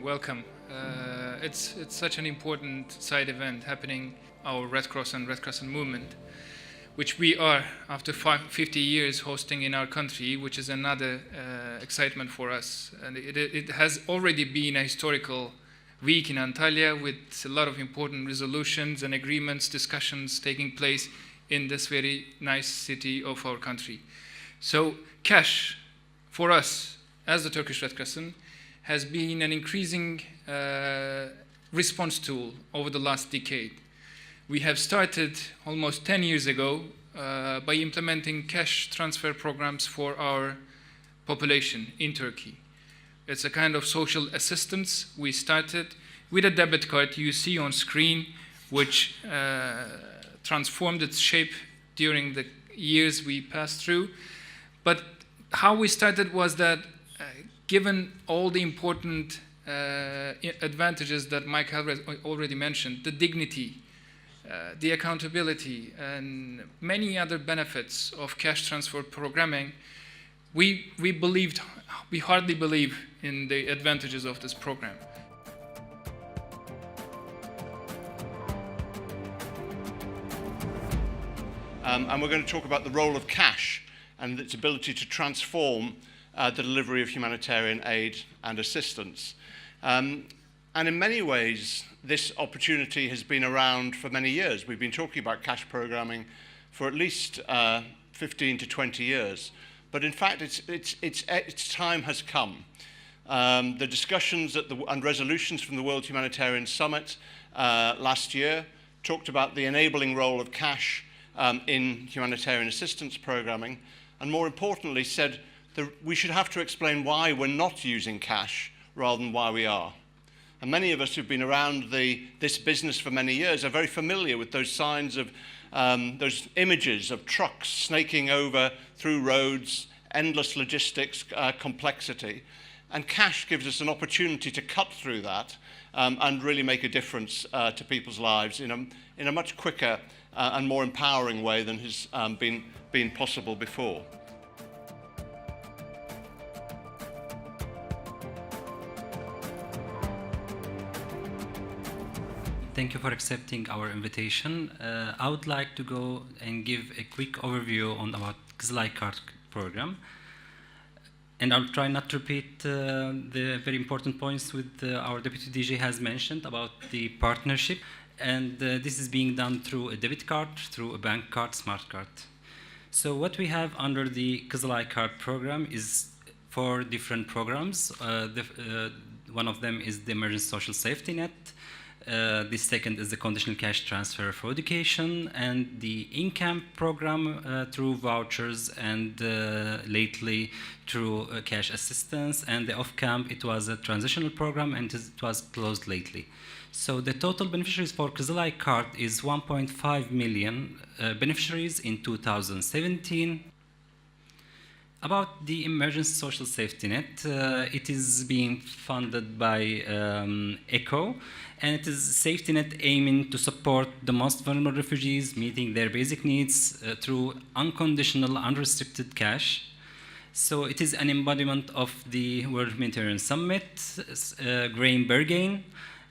welcome. It's such an important side event happening, our Red Cross and Red Crescent movement, which we are, after 50 years, hosting in our country, which is another excitement for us. And it has already been a historical week in Antalya with a lot of important resolutions and agreements, discussions taking place in this very nice city of our country. So cash, for us, as the Turkish Red Crescent, has been an increasing response tool over the last decade. We have started almost 10 years ago by implementing cash transfer programs for our population in Turkey. It's a kind of social assistance. We started with a debit card you see on screen, which transformed its shape during the years we passed through. But how we started was that given all the important advantages that Mike has already mentioned, the dignity, the accountability, and many other benefits of cash transfer programming, we hardly believe in the advantages of this program. And we're going to talk about the role of cash and its ability to transform the delivery of humanitarian aid and assistance. And in many ways, this opportunity has been around for many years. We've been talking about cash programming for at least 15 to 20 years. But in fact, its time has come. The discussions and resolutions from the World Humanitarian Summit last year talked about the enabling role of cash in humanitarian assistance programming, and more importantly said that we should have to explain why we're not using cash rather than why we are. And many of us who've been around this business for many years are very familiar with those signs of those images of trucks snaking over through roads, endless logistics, complexity. And cash gives us an opportunity to cut through that and really make a difference to people's lives in a much quicker and more empowering way than has been possible before. Thank you for accepting our invitation. I would like to go and give a quick overview on about KIZILAYKART program. And I'll try not to repeat the very important points with our Deputy DG has mentioned about the partnership. And this is being done through a debit card, through a bank card, smart card. So what we have under the KIZILAYKART program is 4 different programs. One of them is the Emergency Social Safety Net. The second is the conditional cash transfer for education, and the in-camp program through vouchers, and lately through cash assistance, and the off-camp, it was a transitional program and it was closed lately. So the total beneficiaries for KIZILAYKART is 1.5 million beneficiaries in 2017. About the Emergency Social Safety Net, it is being funded by ECHO, and it is a safety net aiming to support the most vulnerable refugees, meeting their basic needs through unconditional, unrestricted cash. So it is an embodiment of the World Humanitarian Summit, Grain Bergain,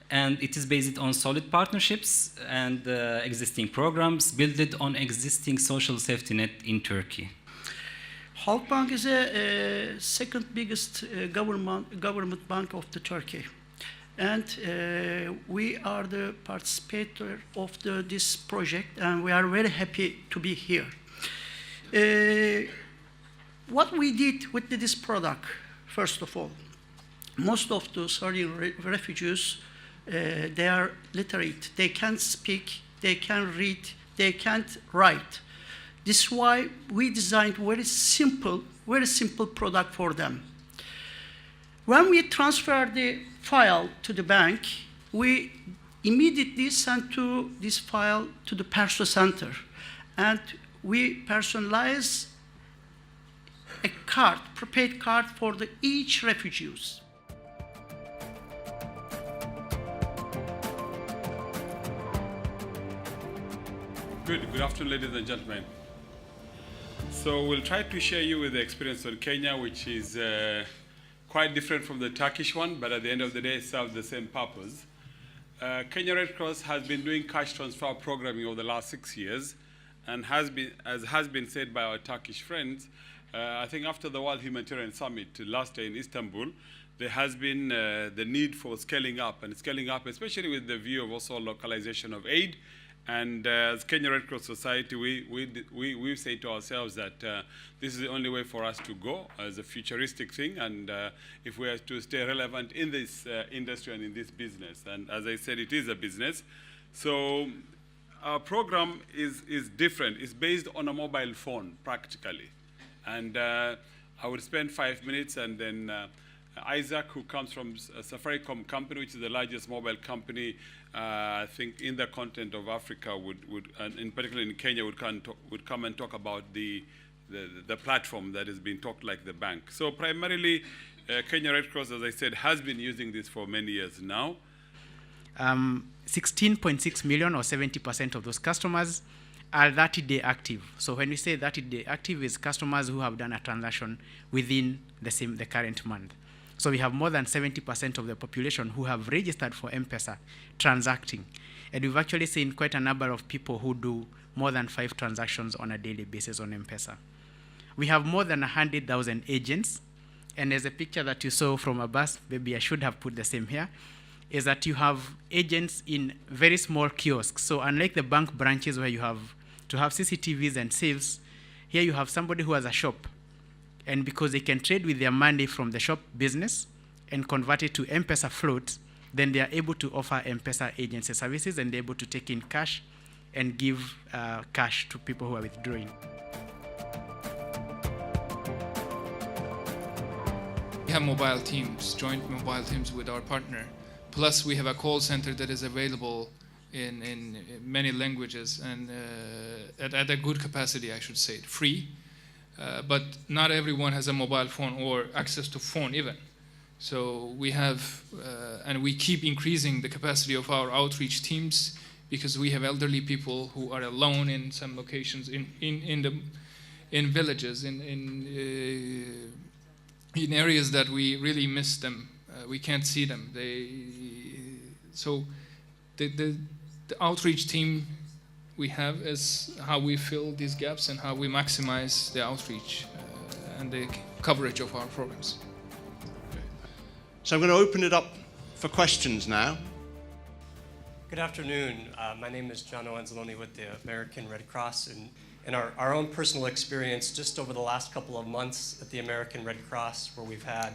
and it is based on solid partnerships and existing programs built on existing social safety net in Turkey. Halkbank is a second biggest government bank of the Turkey. And we are the participator of this project, and we are very happy to be here. What we did with this product, first of all, most of the Syrian refugees, they are literate. They can't speak, they can't read, they can't write. This is why we designed very simple product for them. When we transfer the file to the bank, we immediately send this file to the Perso Center, and we personalize a card, prepaid card for each refugees. Good afternoon, ladies and gentlemen. So we'll try to share you with the experience of Kenya, which is quite different from the Turkish one, but at the end of the day, it serves the same purpose. Kenya Red Cross has been doing cash transfer programming over the last 6 years, and as has been said by our Turkish friends, I think after the World Humanitarian Summit last year in Istanbul, there has been the need for scaling up, especially with the view of also localization of aid. And as Kenya Red Cross Society, we say to ourselves that this is the only way for us to go as a futuristic thing, and if we are to stay relevant in this industry and in this business. And as I said, it is a business. So our program is different. It's based on a mobile phone, practically. And I would spend 5 minutes, and then Isaac, who comes from a Safaricom company, which is the largest mobile company, I think, in the continent of Africa, and in particular in Kenya, would come and talk about the platform that is being talked like the bank. So primarily, Kenya Red Cross, as I said, has been using this for many years now. 16.6 million, or 70% of those customers, are 30-day active. So when we say 30-day active, is customers who have done a transaction within the current month. So we have more than 70% of the population who have registered for M-Pesa transacting. And we've actually seen quite a number of people who do more than 5 transactions on a daily basis on M-Pesa. We have more than 100,000 agents. And there's a picture that you saw from a bus, maybe I should have put the same here, is that you have agents in very small kiosks. So unlike the bank branches where you have to have CCTVs and safes, here you have somebody who has a shop. And because they can trade with their money from the shop business and convert it to M-Pesa float, then they are able to offer M-Pesa agency services, and they're able to take in cash and give cash to people who are withdrawing. We have mobile teams, joint mobile teams with our partner. Plus, we have a call center that is available in many languages and at a good capacity, I should say, free. But not everyone has a mobile phone or access to phone even. So we have, and we keep increasing the capacity of our outreach teams, because we have elderly people who are alone in some locations, in villages, in areas that we really miss them. We can't see them. So the outreach team we have is how we fill these gaps and how we maximize the outreach and the coverage of our programs. So I'm going to open it up for questions now. Good afternoon. My name is John Anzalone with the American Red Cross. And in our own personal experience, just over the last couple of months at the American Red Cross, where we've had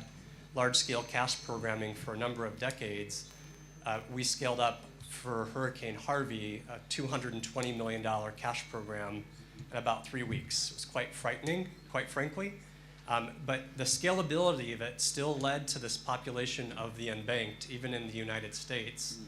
large-scale cash programming for a number of decades, we scaled up for Hurricane Harvey a $220 million cash program in about 3 weeks. It was quite frightening, quite frankly. But the scalability of it still led to this population of the unbanked, even in the United States.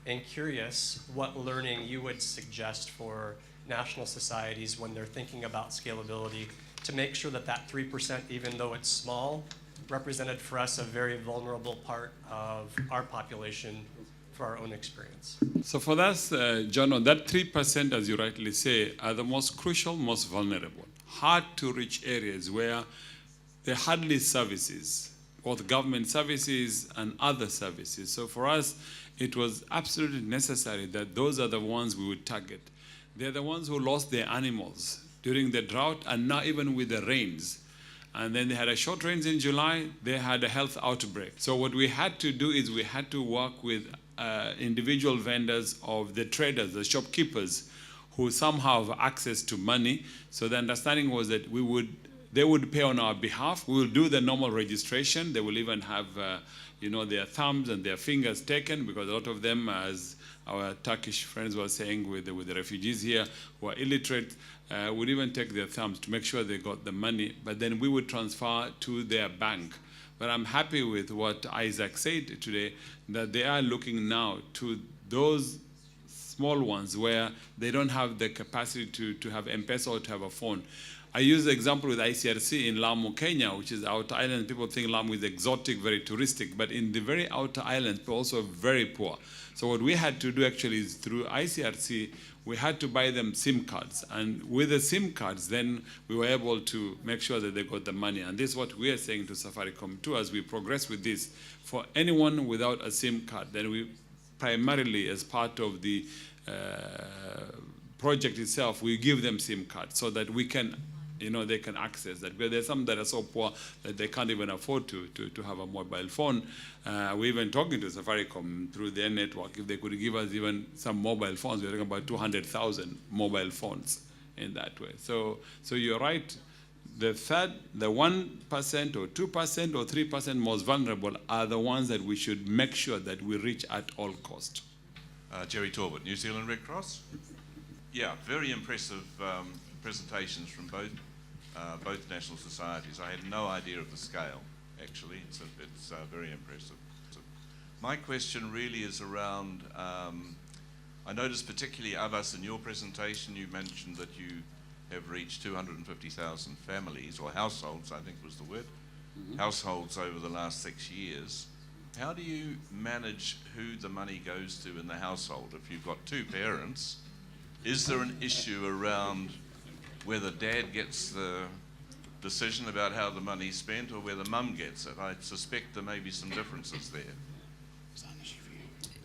And curious what learning you would suggest for national societies when they're thinking about scalability to make sure that that 3%, even though it's small, represented for us a very vulnerable part of our population for our own experience. So for us, John, that 3%, as you rightly say, are the most crucial, most vulnerable, hard to reach areas where there are hardly services, both government services and other services. So for us, it was absolutely necessary that those are the ones we would target. They're the ones who lost their animals during the drought and now even with the rains. And then they had a short rains in July, they had a health outbreak. So what we had to do is we had to work with individual vendors of the traders, the shopkeepers, who somehow have access to money. So the understanding was that they would pay on our behalf. We will do the normal registration. They will even have their thumbs and their fingers taken, because a lot of them, as our Turkish friends were saying with the refugees here who are illiterate, would even take their thumbs to make sure they got the money. But then we would transfer to their bank. But I'm happy with what Isaac said today, that they are looking now to those small ones where they don't have the capacity to have M-Pesa or to have a phone. I use the example with ICRC in Lamu, Kenya, which is outer island. People think Lamu is exotic, very touristic, but in the very outer island, people also very poor. So what we had to do actually is through ICRC, we had to buy them SIM cards. And with the SIM cards, then we were able to make sure that they got the money. And this is what we are saying to Safaricom too, as we progress with this. For anyone without a SIM card, then we primarily, as part of the project itself, we give them SIM cards so that we can, they can access that. Because there's some that are so poor that they can't even afford to have a mobile phone. We're even talking to Safaricom through their network. If they could give us even some mobile phones, we're talking about 200,000 mobile phones in that way. So you're right. The 1% or 2% or 3% most vulnerable are the ones that we should make sure that we reach at all cost. Jerry Talbot, New Zealand Red Cross. Yeah, very impressive presentations from both national societies. I had no idea of the scale, actually. It's very impressive. My question really is around, I noticed particularly, Abbas, in your presentation, you mentioned that you have reached 250,000 families, or households, I think was the word, households over the last 6 years. How do you manage who the money goes to in the household? If you've got two parents, is there an issue around whether dad gets the decision about how the money's spent or whether mum gets it? I suspect there may be some differences there.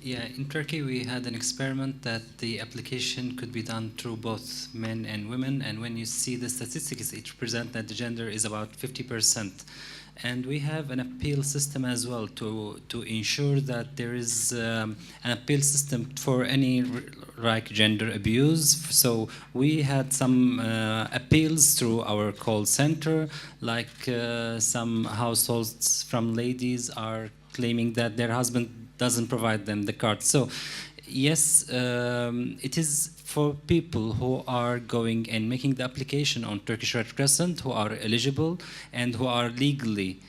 Yeah, in Turkey we had an experiment that the application could be done through both men and women, and when you see the statistics, it represents that the gender is about 50%. And we have an appeal system as well to ensure that there is an appeal system for any gender abuse. So we had some appeals through our call center, like some households from ladies are claiming that their husband doesn't provide them the card. So yes, it is for people who are going and making the application on Turkish Red Crescent, who are eligible and who are legally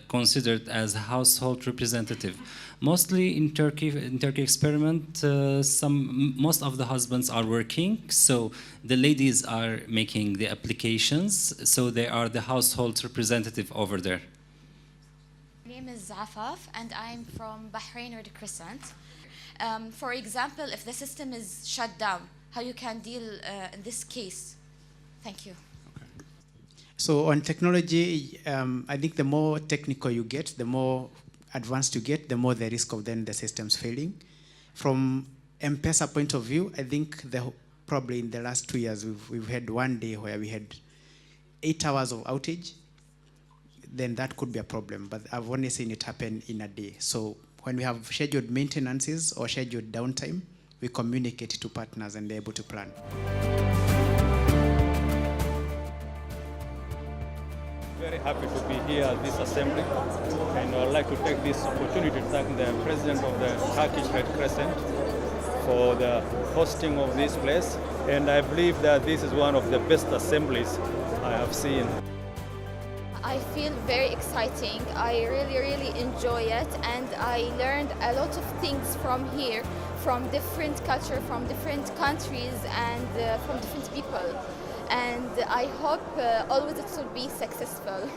considered as household representative. Mostly in Turkey experiment, most of the husbands are working, so the ladies are making the applications, so they are the household representative over there. My name is Afaf, and I'm from Bahrain Red Crescent. For example, if the system is shut down, how you can deal in this case? Thank you. So on technology, I think the more technical you get, the more advanced you get, the more the risk of then the systems failing. From M-Pesa point of view, I think probably in the last 2 years, we've had one day where we had 8 hours of outage. Then that could be a problem, but I've only seen it happen in a day. So when we have scheduled maintenances or scheduled downtime, we communicate to partners and they're able to plan. Very happy to be here at this assembly, and I'd like to take this opportunity to thank the President of the Turkish Red Crescent for the hosting of this place, and I believe that this is one of the best assemblies I have seen. I feel very exciting. I really enjoy it, and I learned a lot of things from here, from different culture, from different countries, and from different people. And I hope always it will be successful.